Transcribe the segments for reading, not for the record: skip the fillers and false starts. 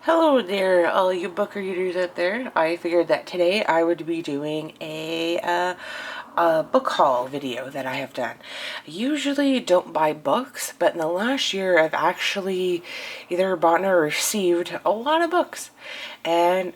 Hello there, all you book readers out there. I figured that today I would be doing a book haul video that I have done. I usually don't buy books, but in the last year I've actually either bought or received a lot of books. And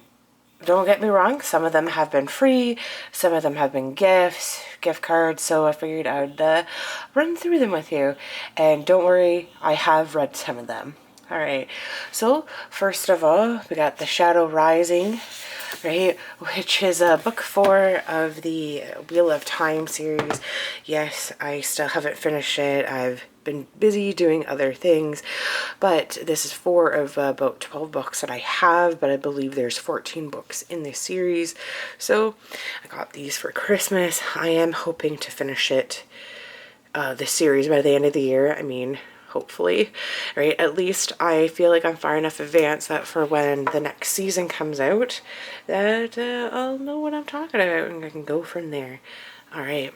don't get me wrong, some of them have been free, some of them have been gifts, gift cards, so I figured I would run through them with you. And don't worry, I have read some of them. Alright, so first of all, we got The Shadow Rising, right, which is book 4 of the Wheel of Time series. Yes, I still haven't finished it. I've been busy doing other things, but this is 4 of about 12 books that I have, but I believe there's 14 books in this series. So I got these for Christmas. I am hoping to finish it, this series, by the end of the year. I mean, hopefully, right? At least I feel like I'm far enough advanced that for when the next season comes out, that I'll know what I'm talking about and I can go from there. All right.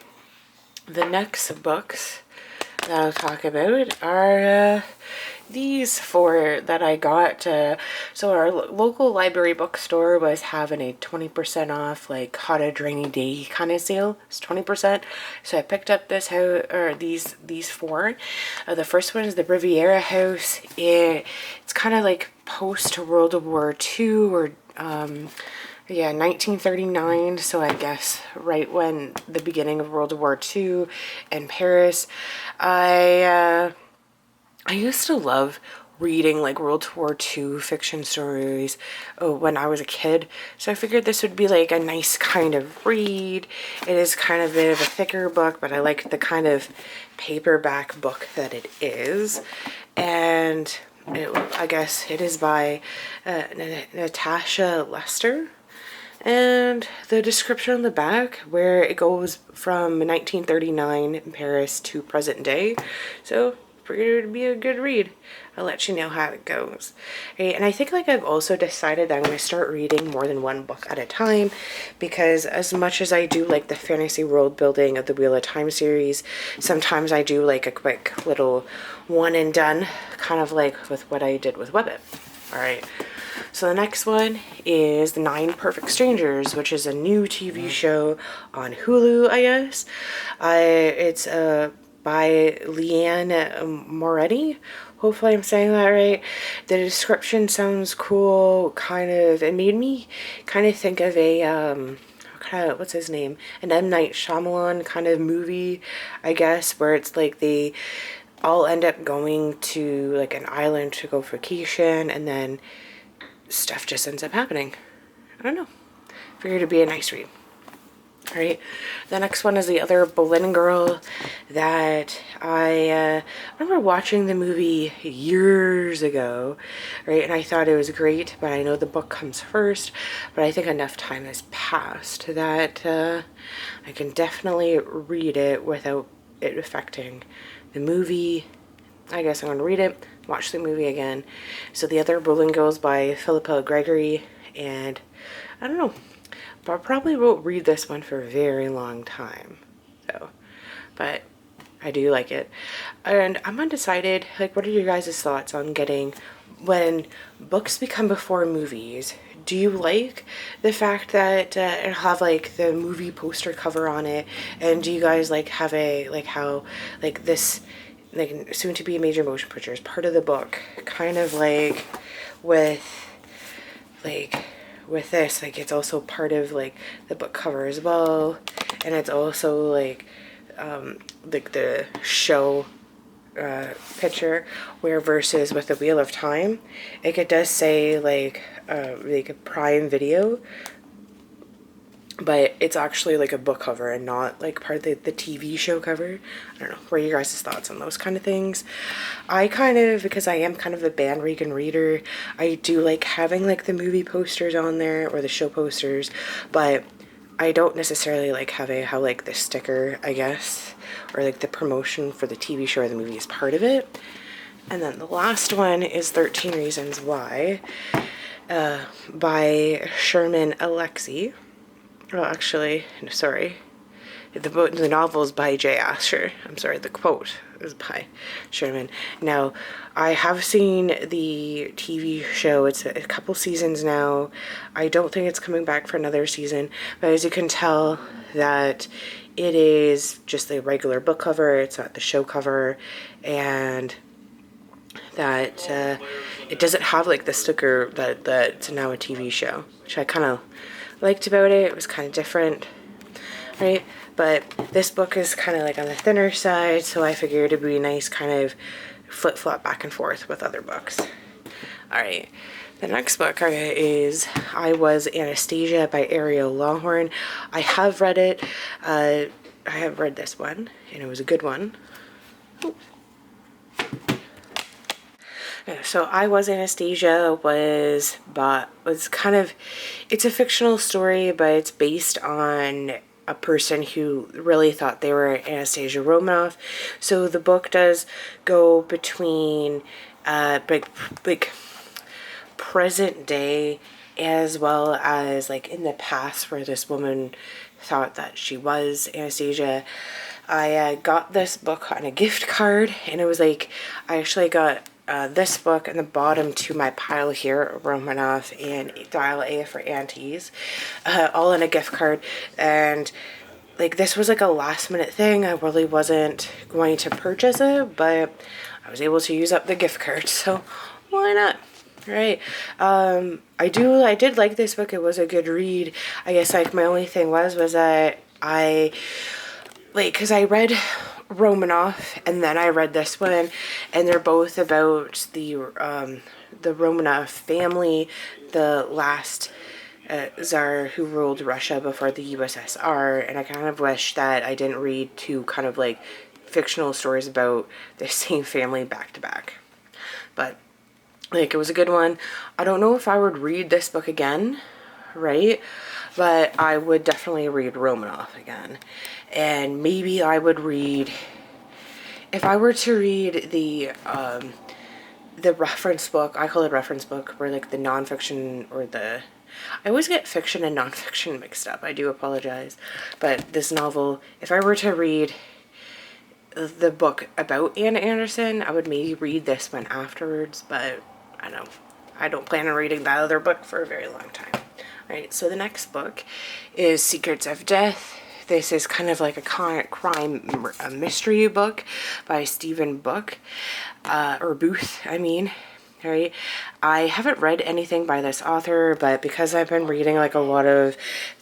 The next books that I'll talk about are these 4 that I got. So our local library bookstore was having a 20% off, like hot a rainy day kind of sale. It's 20%. So I picked up this house, or these 4. The first one is the Riviera House. It's kind of like post World War II, or yeah, 1939, so I guess right when the beginning of World War II in Paris. I used to love reading like World War II fiction stories when I was a kid, so I figured this would be like a nice kind of read. It is kind of a bit of a thicker book, but I like the kind of paperback book that it is. And I guess it is by Anastasia Lester. And the description on the back, where it goes from 1939 in Paris to present day. So figured it would be a good read. I'll let you know how it goes. Right, and I think like I've also decided that I'm going to start reading more than one book at a time, because as much as I do like the fantasy world building of the Wheel of Time series, sometimes I do like a quick little one and done, kind of like with what I did with Webbit. Alright, so the next one is The 9 Perfect Strangers, which is a new TV show on Hulu, I guess. It's by Leanne Moretti. Hopefully I'm saying that right. The description sounds cool, kind of. It made me kind of think of a what's his name? An M. Night Shyamalan kind of movie, I guess, where it's like they all end up going to like an island to go vacation, and then stuff just ends up happening. I don't know. Figured it'd be a nice read. Alright, the next one is The Other Boleyn Girl, that I remember watching the movie years ago, right, and I thought it was great, but I know the book comes first, but I think enough time has passed that I can definitely read it without it affecting the movie. I guess I'm going to read it, watch the movie again. So The Other Boleyn Girls by Philippa Gregory, and I don't know, but I probably won't read this one for a very long time. So, but I do like it. And I'm undecided, like, what are your guys' thoughts on getting, when books become before movies, do you like the fact that it'll have like the movie poster cover on it? And do you guys like have a, like how, like this, like soon to be a major motion picture is part of the book, kind of like with this, like it's also part of like the book cover as well, and it's also like the show picture, where versus with the Wheel of Time, it does say like a Prime Video, but it's actually like a book cover and not like part of the TV show cover. I don't know, what are your guys' thoughts on those kind of things? I kind of, because I am kind of a bandwagon reader, I do like having like the movie posters on there or the show posters, but I don't necessarily like how like the sticker, I guess, or like the promotion for the TV show or the movie is part of it. And then the last one is 13 Reasons Why by Sherman Alexie. Oh, actually, sorry. The novel is by J. Asher. I'm sorry, the quote is by Sherman. Now, I have seen the TV show. It's a couple seasons now. I don't think it's coming back for another season, but as you can tell that it is just the regular book cover. It's not the show cover, and that it doesn't have like the sticker that's now a TV show, which I kind of liked about it. It was kind of different, right? But this book is kind of like on the thinner side, so I figured it'd be nice kind of flip-flop back and forth with other books. Alright, the next book is I Was Anastasia by Ariel Lawhorn. I have read it. I have read this one, and it was a good one. So I Was Anastasia was kind of, it's a fictional story, but it's based on a person who really thought they were Anastasia Romanov. So the book does go between like present day as well as like in the past, where this woman thought that she was Anastasia. I got this book on a gift card, and it was like, I actually got this book and the bottom to my pile here, Romanov and Dial A for Aunties, all in a gift card. And like, this was like a last minute thing. I really wasn't going to purchase it, but I was able to use up the gift card, so why not? Right. I did like this book. It was a good read. I guess like my only thing was that because I read Romanov and then I read this one, and they're both about the Romanov family, the last Tsar who ruled Russia before the USSR, and I kind of wish that I didn't read two kind of like fictional stories about the same family back to back. But like, it was a good one. I don't know if I would read this book again, right? But I would definitely read Romanov again. And maybe I would read, if I were to read the reference book, I call it reference book, where like the nonfiction or I always get fiction and nonfiction mixed up. I do apologize. But this novel, if I were to read the book about Anna Anderson, I would maybe read this one afterwards, but I don't plan on reading that other book for a very long time. Alright, so the next book is Secrets of Death. This is kind of like a crime mystery book by Stephen Booth, I mean. Right? I haven't read anything by this author, but because I've been reading like a lot of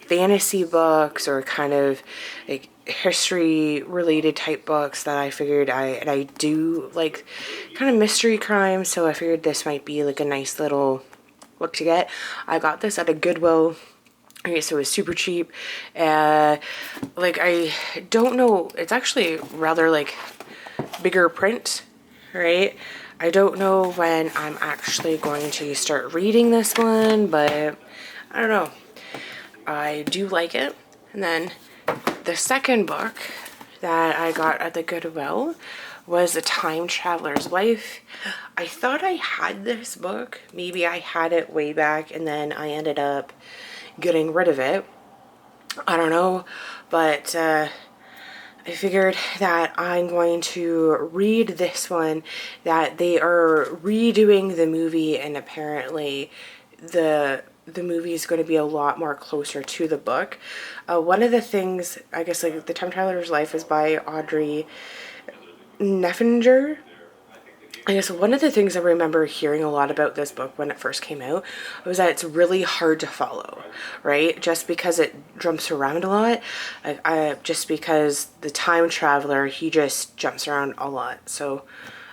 fantasy books or kind of like history related type books, that I figured I do like kind of mystery crime, so I figured this might be like a nice little book to get. I got this at a Goodwill. Okay, so it was super cheap. Like, I don't know, it's actually rather like bigger print, right? I don't know when I'm actually going to start reading this one, but I don't know. I do like it. And then the second book that I got at the Goodwill was The Time Traveler's Wife. I thought I had this book. Maybe I had it way back and then I ended up getting rid of it. I don't know, but I figured that I'm going to read this one, that they are redoing the movie, and apparently the movie is going to be a lot more closer to the book. One of the things, I guess, like The Time Traveler's Life is by Audrey Neffinger. I guess one of the things I remember hearing a lot about this book when it first came out was that it's really hard to follow, right? Just because it jumps around a lot. Just because the time traveler, he just jumps around a lot. So,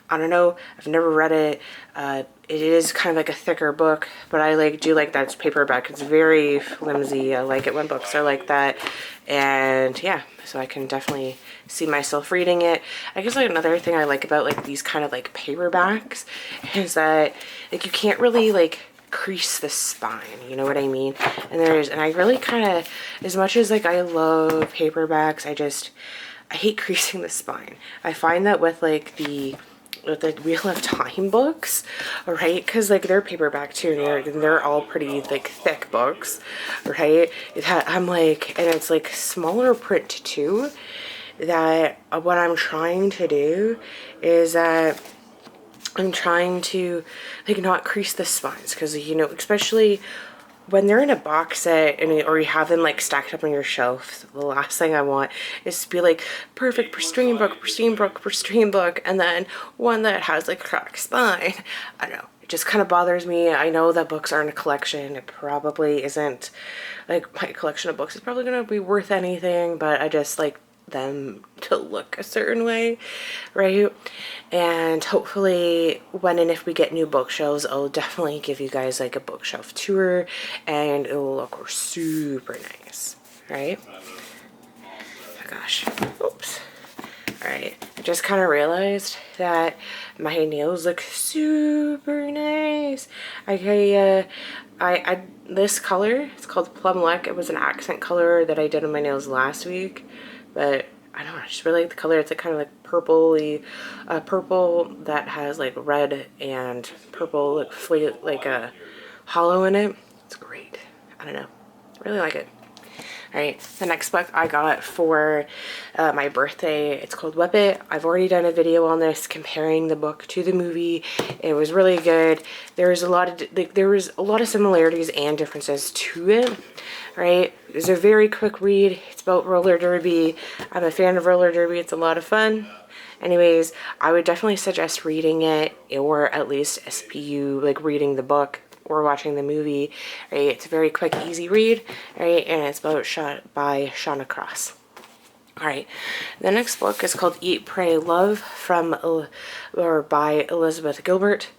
I don't know. I've never read it. It is kind of like a thicker book, but I do like that it's paperback. It's very flimsy. I like it when books are like that. And yeah, so I can definitely see myself reading it. I guess like another thing I like about like these kind of like paperbacks is that like you can't really like crease the spine, you know what I mean? And I really kind of, as much as like I love paperbacks, I hate creasing the spine. I find that with like the the Wheel of Time books, right? Because like they're paperback too, and they're all pretty like thick books, right? I'm like, and it's like smaller print too. That what I'm trying to do is that I'm trying to like not crease the spines, because you know, especially when they're in a box set or you have them like stacked up on your shelf, the last thing I want is to be like perfect pristine book, pristine book, pristine book, and then one that has like a cracked spine. I don't know, it just kind of bothers me. I know that books aren't a collection. It probably isn't, like my collection of books is probably gonna be worth anything, but I just like them to look a certain way, right? And hopefully when and if we get new bookshelves, I'll definitely give you guys like a bookshelf tour and it'll look super nice, right? Oh gosh, oops. All right, I just kind of realized that my nails look super nice. This color, it's called Plum Luck. It was an accent color that I did on my nails last week, but I don't know, I just really like the color. It's like kind of like purpley, purple that has like red and purple like a hollow in it. It's great. I don't know, I really like it. All right, the next book I got for my birthday, it's called Dippit. I've already done a video on this comparing the book to the movie. It was really good. There was a lot of similarities and differences to it, right? It's a very quick read. It's about roller derby. I'm a fan of roller derby. It's a lot of fun. Anyways, I would definitely suggest reading it, or at least SPU, like reading the book or watching the movie, right? It's a very quick, easy read, right? And it's shot by Shauna Cross. All right, the next book is called Eat, Pray, Love by Elizabeth Gilbert,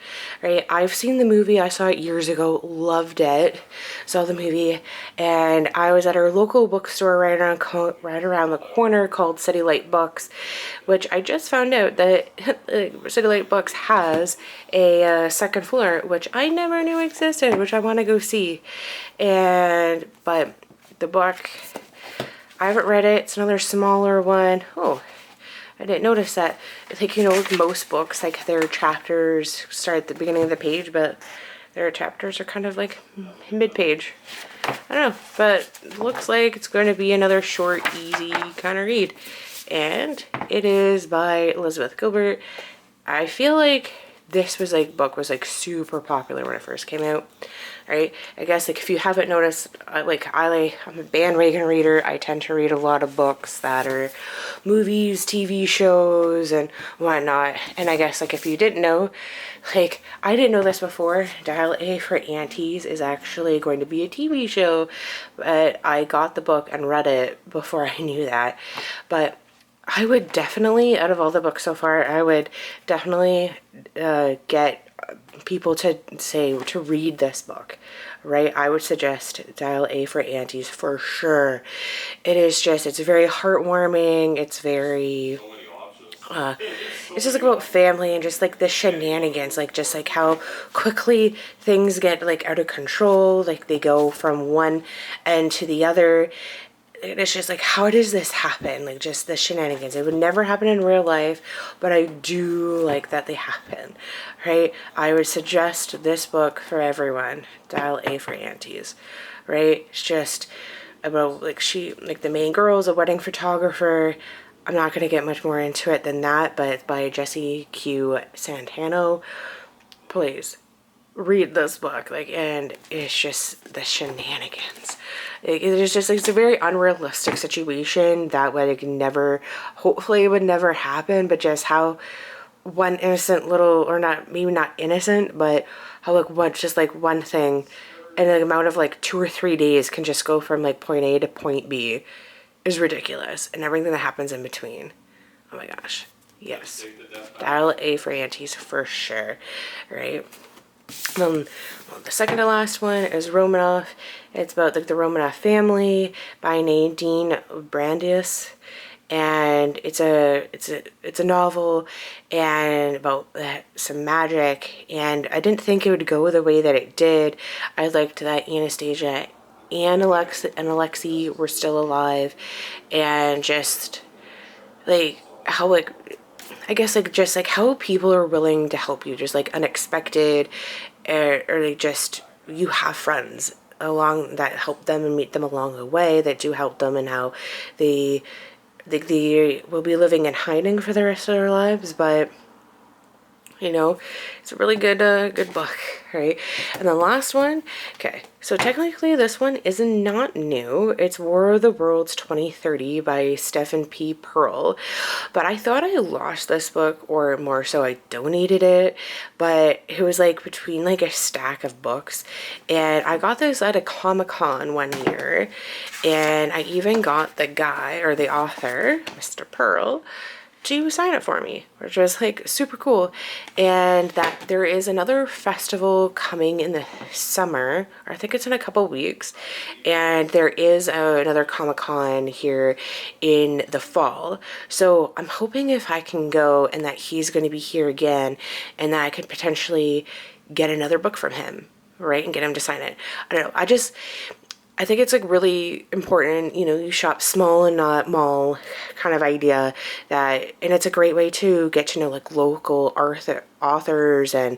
right? I've seen the movie. I saw it years ago, loved it, saw the movie, and I was at our local bookstore right around the corner called City Light Books, which I just found out that City Light Books has a second floor, which I never knew existed, which I want to go see. But the book, I haven't read it. It's another smaller one. Oh, I didn't notice that. I think, you know, with most books, like their chapters start at the beginning of the page, but their chapters are kind of like mid-page. I don't know, but it looks like it's going to be another short, easy kind of read. And it is by Elizabeth Gilbert. I feel like this book was like super popular when it first came out, right? I guess like if you haven't noticed, I'm a bandwagon reader. I tend to read a lot of books that are movies, TV shows, and whatnot. And I guess like if you didn't know, like I didn't know this before, Dial A for Aunties is actually going to be a TV show, but I got the book and read it before I knew that. But I would definitely, out of all the books so far, I would definitely get people to read this book, right? I would suggest Dial A for Aunties for sure. It's very heartwarming. It's very, it's just like about family and just like the shenanigans, like just like how quickly things get like out of control, like they go from one end to the other. It's just like, how does this happen? Like just the shenanigans. It would never happen in real life, but I do like that they happen, right? I would suggest this book for everyone. Dial A for Aunties, right? It's just about like the main girl is a wedding photographer. I'm not going to get much more into it than that, but it's by Jessie Q. Santano. Please read this book, and it's just the shenanigans. It's a very unrealistic situation that hopefully it would never happen, but just how one innocent little, or maybe not innocent, but how one thing in an amount of 2 or 3 days can just go from point A to point B is ridiculous, and everything that happens in between. Oh my gosh, yes. Dial A for Aunties for sure, right? The second to last one is Romanov. It's about the Romanov family by Nadine Brandeis, and it's a novel and about some magic. And I didn't think it would go the way that it did. I liked that Anastasia and Alexei were still alive, and just how I guess like just like how people are willing to help you, just like unexpected, or like just you have friends along that help them and meet them along the way that do help them, and how they will be living in hiding for the rest of their lives, but you know, it's a really good book, right? And the last one, okay, so technically this one is not new. It's War of the Worlds 2030 by Stephen P. Pearl. But I thought I lost this book, or more so I donated it, but it was like between like a stack of books. And I got this at a Comic-Con one year, and I even got the guy, or the author, Mr. Pearl, to sign it for me, which was like super cool. And that there is another festival coming in the summer, or I think it's in a couple weeks, and there is another Comic-Con here in the fall. So I'm hoping if I can go, and that he's going to be here again, and that I could potentially get another book from him, right, and get him to sign it. I don't know, I think it's like really important, you know, you shop small and not mall kind of idea, that, and it's a great way to get to know like local authors, and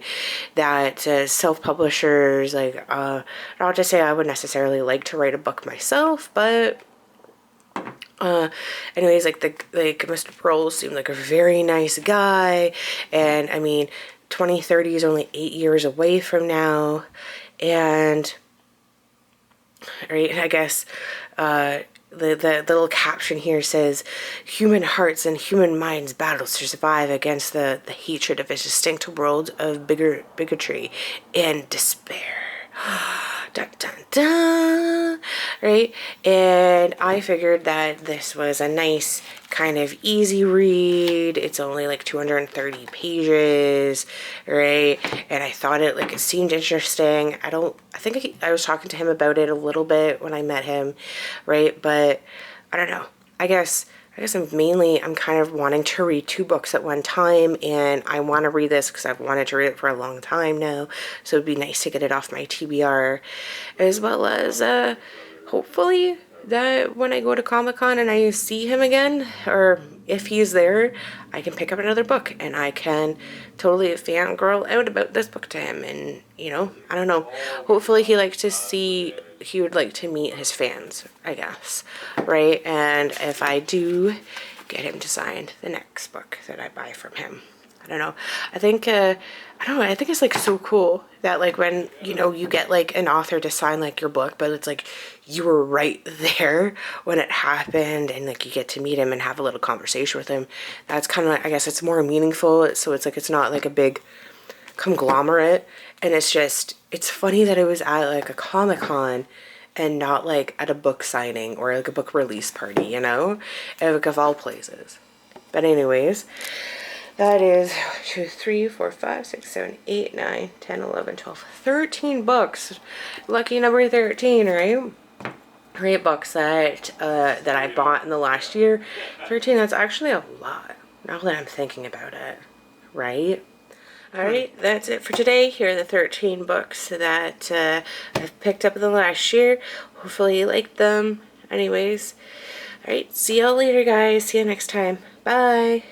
that self-publishers, like, not to say I would necessarily like to write a book myself, but anyways, like Mr. Pearl seemed like a very nice guy, and I mean, 2030 is only 8 years away from now, and right, I guess the little caption here says, human hearts and human minds battle to survive against the hatred of a distinct world of bigotry and despair. Dun, dun, dun. Right? And I figured that this was a nice kind of easy read. It's only like 230 pages, right? And I thought it seemed interesting. I think I was talking to him about it a little bit when I met him, right? But I don't know. I guess I'm kind of wanting to read 2 books at one time, and I want to read this because I've wanted to read it for a long time now, so it'd be nice to get it off my TBR, as well as hopefully that when I go to Comic-Con and I see him again, or if he's there, I can pick up another book and I can totally fangirl out about this book to him. And, you know, I don't know, hopefully he would like to meet his fans, I guess, right? And if I do get him to sign the next book that I buy from him, I don't know, I think it's like so cool that like when, you know, you get like an author to sign like your book, but it's like you were right there when it happened, and like you get to meet him and have a little conversation with him. That's kind of like, I guess it's more meaningful, so it's like it's not like a big conglomerate, and it's funny that it was at like a Comic-Con and not like at a book signing or like a book release party, you know, and like of all places. But anyways, that is 2, 3, 4, 5, 6, 7, 8, 9, 10, 11, 12, 13 books. Lucky number 13, right? Great books that I bought in the last year. 13, that's actually a lot, now that I'm thinking about it, right? Alright, that's it for today. Here are the 13 books that I've picked up in the last year. Hopefully you liked them. Anyways, alright, see y'all later, guys. See you next time. Bye.